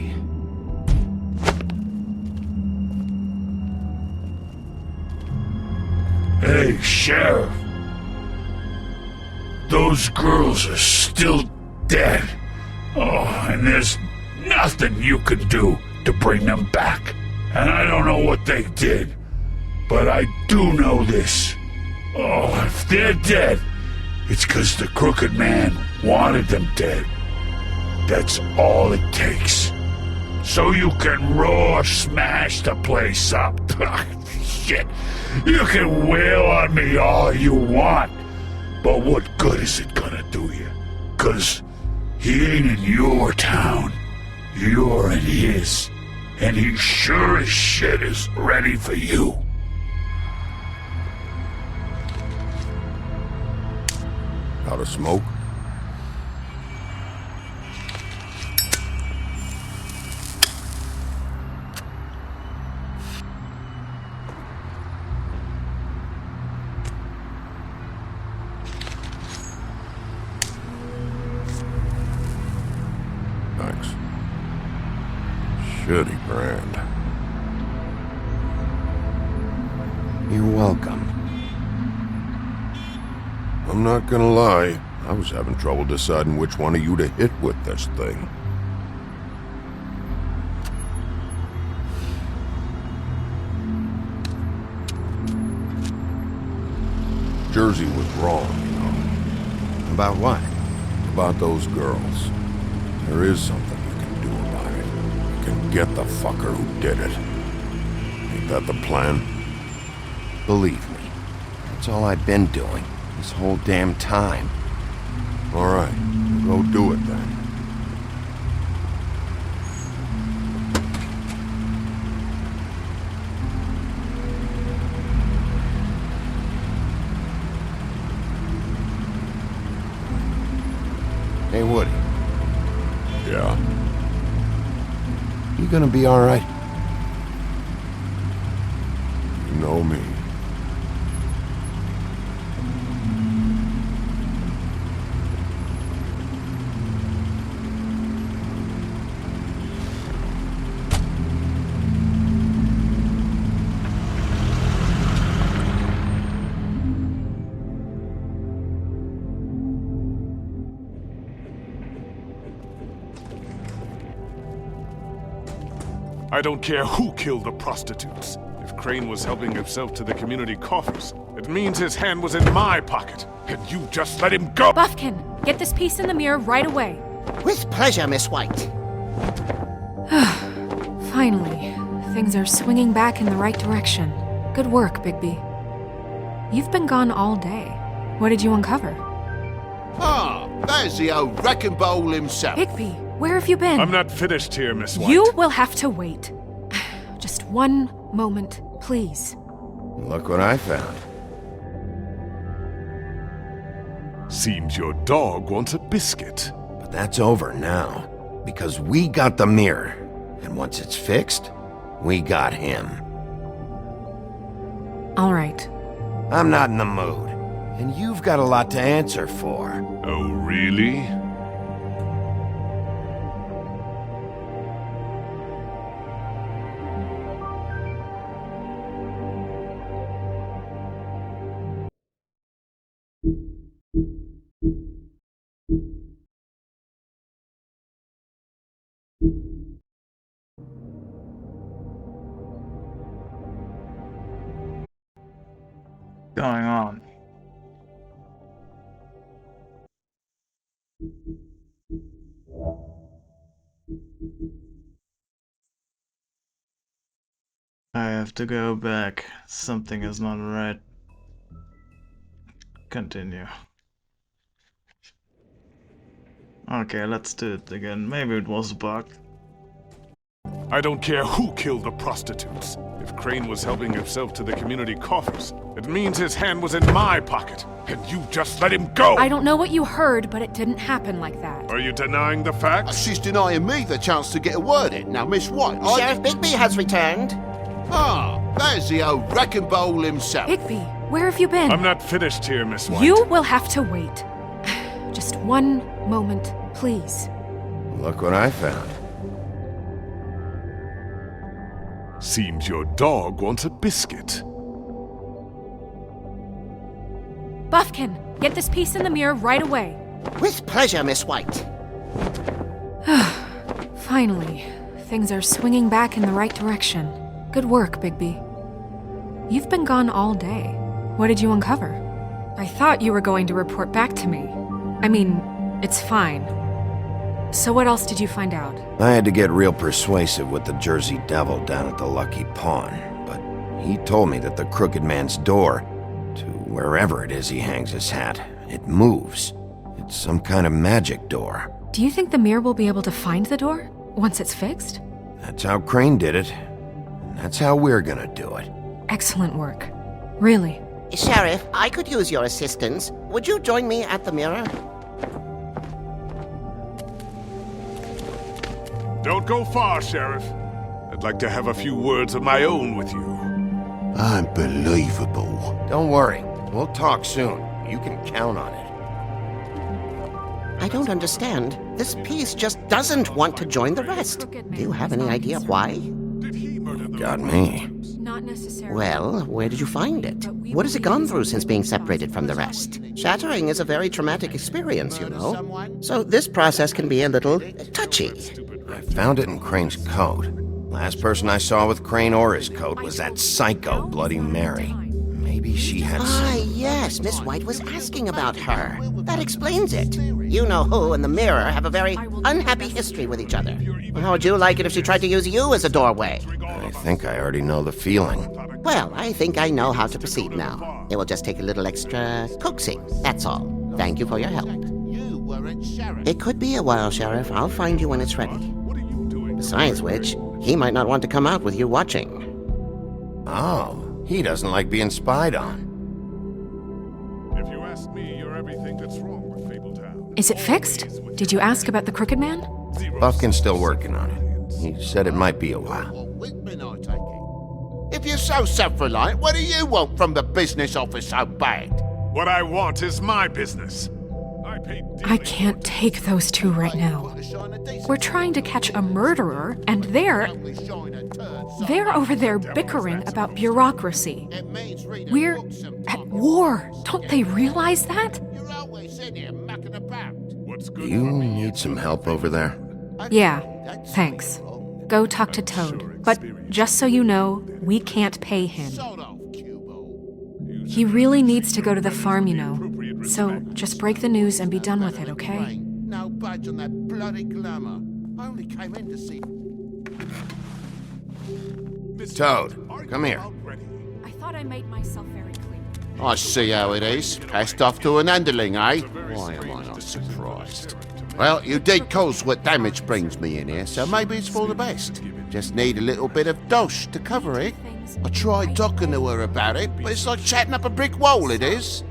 Hey, Sheriff. Those girls are still dead. Oh, and there's nothing you can do to bring them back. And I don't know what they did, but I do know this. Oh, if they're dead, it's 'cause the Crooked Man wanted them dead. That's all it takes. So you can roar smash the place up. Shit, you can wail on me all you want, but what good is it gonna do you? 'Cause he ain't in your town, you're in his, and he sure as shit is ready for you. Out of smoke? Thanks. Shitty brand. You're welcome. I'm not gonna lie, I was having trouble deciding which one of you to hit with this thing. Jersey was wrong, you know. About what? About those girls. There is something you can do about it. You can get the fucker who did it. Ain't that the plan? Believe me, that's all I've been doing this whole damn time. All right, go do it then. Hey, Woody. Yeah? You gonna be all right? You know me. I don't care who killed the prostitutes. If Crane was helping himself to the community coffers, it means his hand was in my pocket, and you just let him go! Buffkin, get this piece in the mirror right away. With pleasure, Miss White. Finally, things are swinging back in the right direction. Good work, Bigby. You've been gone all day. What did you uncover? Ah, there's the old wrecking bowl himself. Bigby, where have you been? I'm not finished here, Miss White. You will have to wait. Just one moment, please. Look what I found. Seems your dog wants a biscuit. But that's over now, because we got the mirror. And once it's fixed, we got him. All right. I'm not in the mood. And you've got a lot to answer for. Oh, really? Going on? I have to go back. Something is not right. Continue. Okay, let's do it again. Maybe it was a bug. I don't care who killed the prostitutes. If Crane was helping himself to the community coffers, it means his hand was in my pocket, and you just let him go! I don't know what you heard, but it didn't happen like that. Are you denying the facts? She's denying me the chance to get a word in. Now, Miss White, Sheriff Bigby has returned. Ah, there's the old wrecking bowl himself. Bigby, where have you been? I'm not finished here, Miss White. You will have to wait. Just one moment, please. Look what I found. Seems your dog wants a biscuit. Buffkin, get this piece in the mirror right away. With pleasure, Miss White. Finally, things are swinging back in the right direction. Good work, Bigby. You've been gone all day. What did you uncover? I thought you were going to report back to me. I mean, it's fine. So what else did you find out? I had to get real persuasive with the Jersey Devil down at the Lucky Pawn, but he told me that the Crooked Man's door, to wherever it is he hangs his hat, it moves. It's some kind of magic door. Do you think the mirror will be able to find the door once it's fixed? That's how Crane did it, and that's how we're gonna do it. Excellent work. Really. Sheriff, I could use your assistance. Would you join me at the mirror? Don't go far, Sheriff. I'd like to have a few words of my own with you. Unbelievable. Don't worry, we'll talk soon. You can count on it. I don't understand. This piece just doesn't want to join the rest. Do you have any idea why? Got me. Not necessarily. Well, where did you find it? What has it gone through since being separated from the rest? Shattering is a very traumatic experience, you know. So this process can be a little touchy. I found it in Crane's coat. Last person I saw with Crane or his coat was that psycho Bloody Mary. Maybe she had some... Yes, Miss White was asking about her. That explains it. You know who and the mirror have a very unhappy history with each other. How would you like it if she tried to use you as a doorway? I think I already know the feeling. Well, I think I know how to proceed now. It will just take a little extra coaxing, that's all. Thank you for your help. It could be a while, Sheriff. I'll find you when it's ready. Besides which, he might not want to come out with you watching. Oh, he doesn't like being spied on. If you ask me, you're everything that's wrong with Fabletown. Is it fixed? Did you ask about the Crooked Man? Buffkin's still working on it. He said it might be a while. If you're so self-reliant, what do you want from the business office so bad? What I want is my business. I can't take those two right now. We're trying to catch a murderer, and they're over there bickering about bureaucracy. We're at war. Don't they realize that? Do you need some help over there? Yeah, thanks. Go talk to Toad. But just so you know, we can't pay him. He really needs to go to the farm, you know. So just break the news and be done with it, okay? No budge on that bloody glamour. I only came in to see... Toad, come here. I thought I made myself very clear. I see how it is. Passed off to an underling, eh? Why am I not surprised? Well, you did cause what damage brings me in here, so maybe it's for the best. Just need a little bit of dosh to cover it. I tried talking to her about it, but it's like chatting up a brick wall, it is.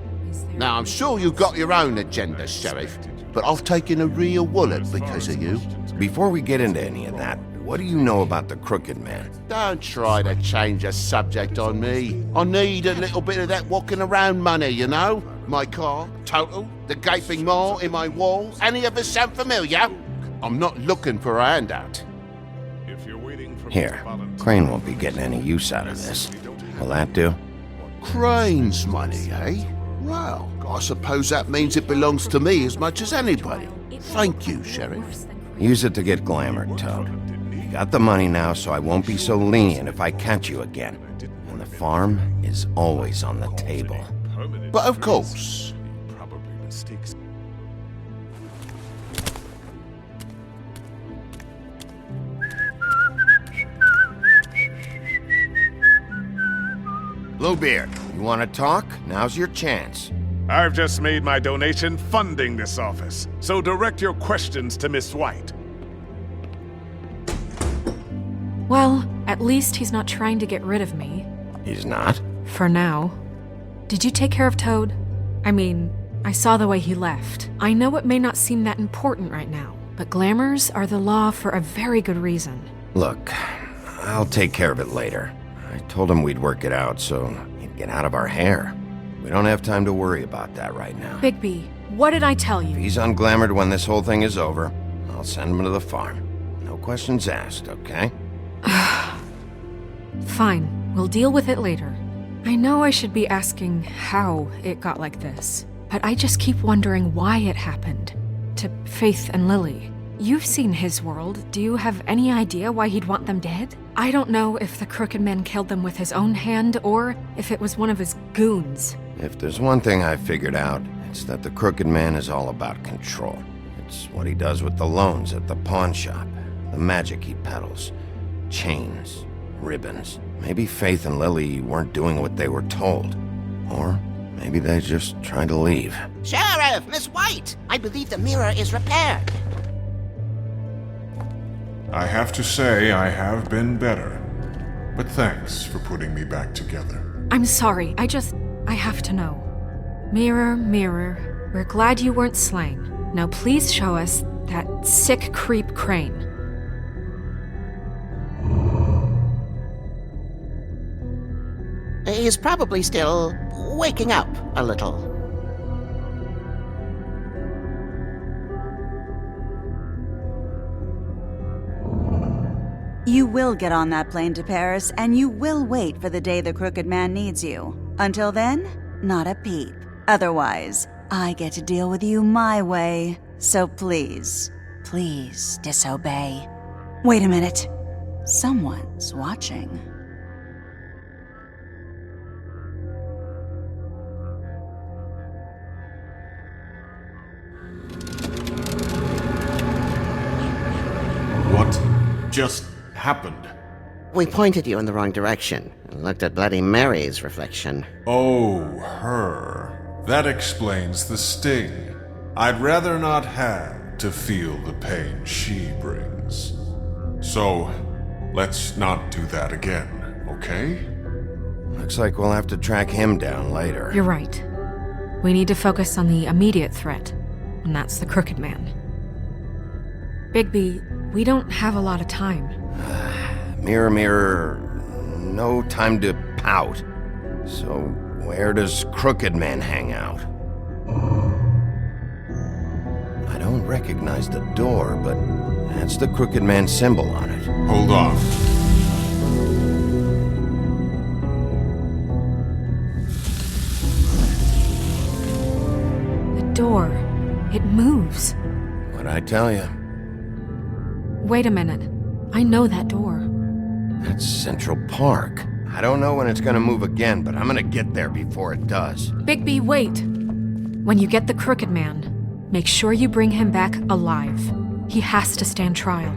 Now, I'm sure you've got your own agenda, Sheriff, but I've taken a real wallet because of you. Before we get into any of that, what do you know about the Crooked Man? Don't try to change the subject on me. I need a little bit of that walking around money, you know? My car, total, the gaping maw in my walls. Any of us sound familiar? I'm not looking for a handout. Here, Crane won't be getting any use out of this. Will that do? Crane's money, eh? Well, I suppose that means it belongs to me as much as anybody. Thank you, Sheriff. Use it to get glamored, Toad. You got the money now, so I won't be so lenient if I catch you again. And the farm is always on the table. But of course. Bluebeard, you want to talk? Now's your chance. I've just made my donation funding this office, so direct your questions to Miss White. Well, At least he's not trying to get rid of me. He's not? For now. Did you take care of Toad? I mean, I saw the way he left. I know it may not seem that important right now, but glamours are the law for a very good reason. Look, I'll take care of it later. I told him we'd work it out so he'd get out of our hair. We don't have time to worry about that right now. Bigby, what did I tell you? If he's unglamored when this whole thing is over, I'll send him to the farm. No questions asked, okay? Fine, we'll deal with it later. I know I should be asking how it got like this, but I just keep wondering why it happened. To Faith and Lily. You've seen his world. Do you have any idea why he'd want them dead? I don't know if the Crooked Man killed them with his own hand or if it was one of his goons. If there's one thing I've figured out, it's that the Crooked Man is all about control. It's what he does with the loans at the pawn shop, the magic he peddles, chains, ribbons. Maybe Faith and Lily weren't doing what they were told. Or maybe they just tried to leave. Sheriff, Miss White! I believe the mirror is repaired. I have to say I have been better. But thanks for putting me back together. I'm sorry, I have to know. Mirror, mirror, we're glad you weren't slain. Now please show us that sick creep Crane. He's probably still waking up a little. You will get on that plane to Paris, and you will wait for the day the Crooked Man needs you. Until then, not a peep. Otherwise, I get to deal with you my way. So please, please disobey. Wait a minute. Someone's watching. What just happened? We pointed you in the wrong direction and looked at Bloody Mary's reflection. Oh, her. That explains the sting. I'd rather not have to feel the pain she brings. So, let's not do that again, okay? Looks like we'll have to track him down later. You're right. We need to focus on the immediate threat, and that's the Crooked Man. Bigby, we don't have a lot of time. Mirror, mirror, no time to pout. So, where does Crooked Man hang out? I don't recognize the door, but that's the Crooked Man symbol on it. Hold on. The door. It moves. What'd I tell you? Wait a minute. I know that door. That's Central Park. I don't know when it's gonna move again, but I'm gonna get there before it does. Bigby, wait! When you get the Crooked Man, make sure you bring him back alive. He has to stand trial.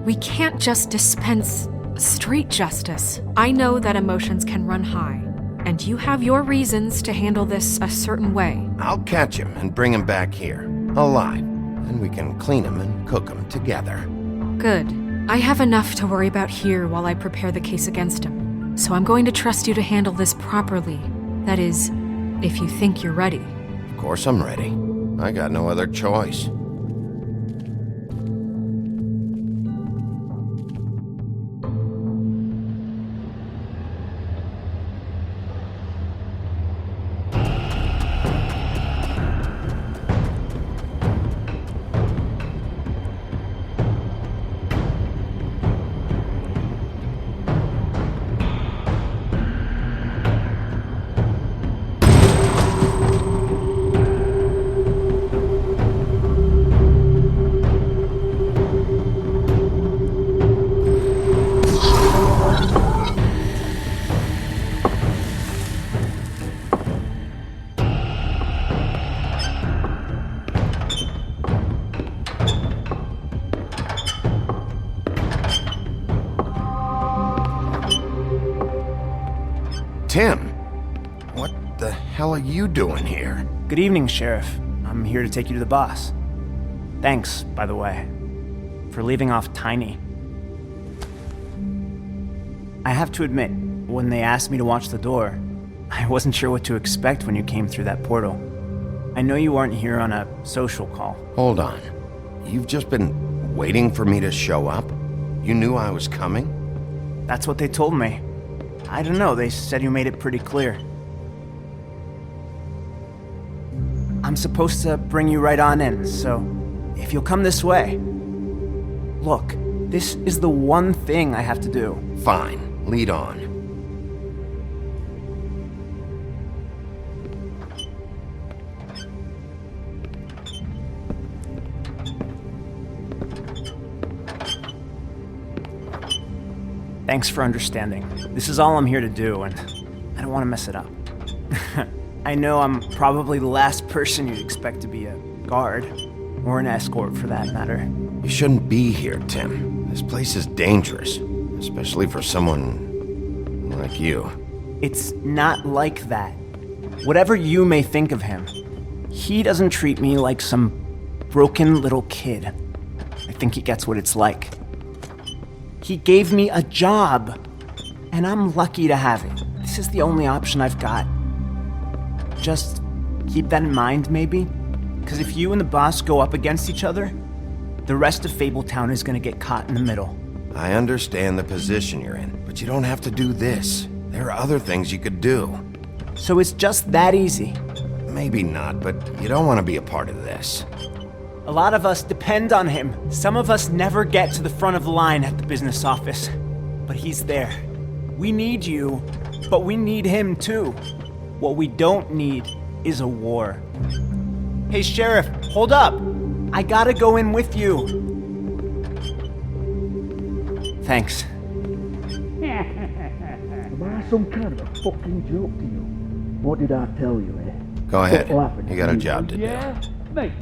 We can't just dispense street justice. I know that emotions can run high, and you have your reasons to handle this a certain way. I'll catch him and bring him back here, alive. Then we can clean him and cook him together. Good. I have enough to worry about here while I prepare the case against him. So I'm going to trust you to handle this properly. That is, if you think you're ready. Of course I'm ready. I got no other choice. Tim, what the hell are you doing here? Good evening, Sheriff. I'm here to take you to the boss. Thanks, by the way, for leaving off Tiny. I have to admit, when they asked me to watch the door, I wasn't sure what to expect when you came through that portal. I know you aren't here on a social call. Hold on. You've just been waiting for me to show up? You knew I was coming? That's what they told me. I don't know, they said you made it pretty clear. I'm supposed to bring you right on in, so if you'll come this way. Look, this is the one thing I have to do. Fine, lead on. Thanks for understanding. This is all I'm here to do, and I don't want to mess it up. I know I'm probably the last person you'd expect to be a guard, or an escort for that matter. You shouldn't be here, Tim. This place is dangerous, especially for someone like you. It's not like that. Whatever you may think of him, he doesn't treat me like some broken little kid. I think he gets what it's like. He gave me a job, and I'm lucky to have it. This is the only option I've got. Just keep that in mind, maybe? Because if you and the boss go up against each other, the rest of Fabletown is gonna get caught in the middle. I understand the position you're in, but you don't have to do this. There are other things you could do. So it's just that easy? Maybe not, but you don't want to be a part of this. A lot of us depend on him. Some of us never get to the front of the line at the business office. But he's there. We need you, but we need him too. What we don't need is a war. Hey, Sheriff, hold up! I gotta go in with you. Thanks. Am I some kind of a fucking joke to you? What did I tell you, eh? Go ahead. What'll happen You got a you? job to do. Yeah? Mate.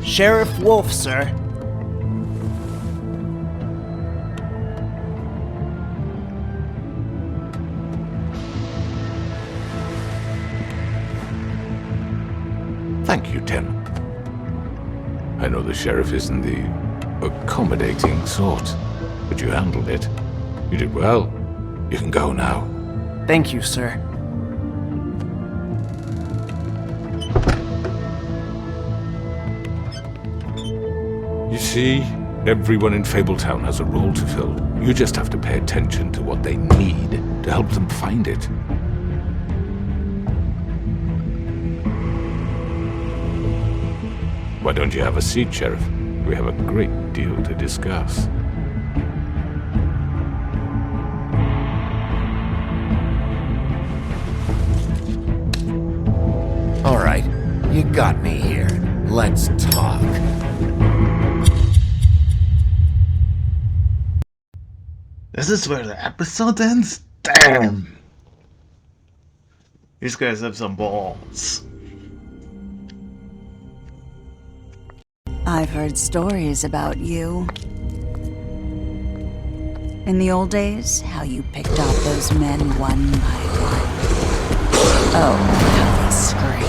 Sheriff Wolf, sir. Thank you, Tim. I know the sheriff isn't the accommodating sort, but you handled it. You did well. You can go now. Thank you, sir. You see, everyone in Fabletown has a role to fill. You just have to pay attention to what they need to help them find it. Why don't you have a seat, Sheriff? We have a great deal to discuss. All right, you got me here. Let's talk. This is where the episode ends? Damn! These guys have some balls. I've heard stories about you. In the old days, how you picked off those men one by one. Oh, how they screamed.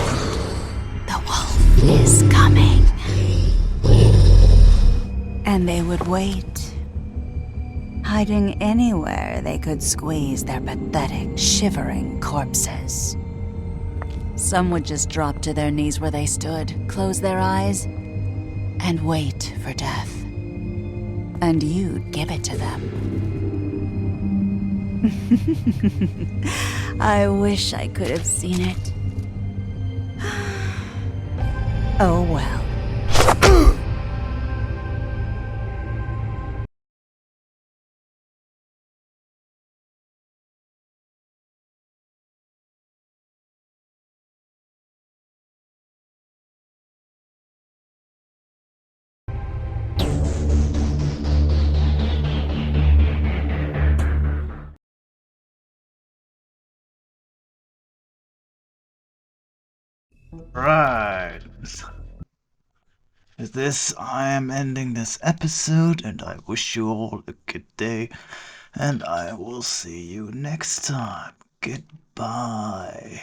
The wolf is coming. And they would wait, hiding anywhere they could squeeze their pathetic, shivering corpses. Some would just drop to their knees where they stood, close their eyes, and wait for death. And you'd give it to them. I wish I could have seen it. Oh well. Right. With this, I am ending this episode, and I wish you all a good day, and I will see you next time. Goodbye.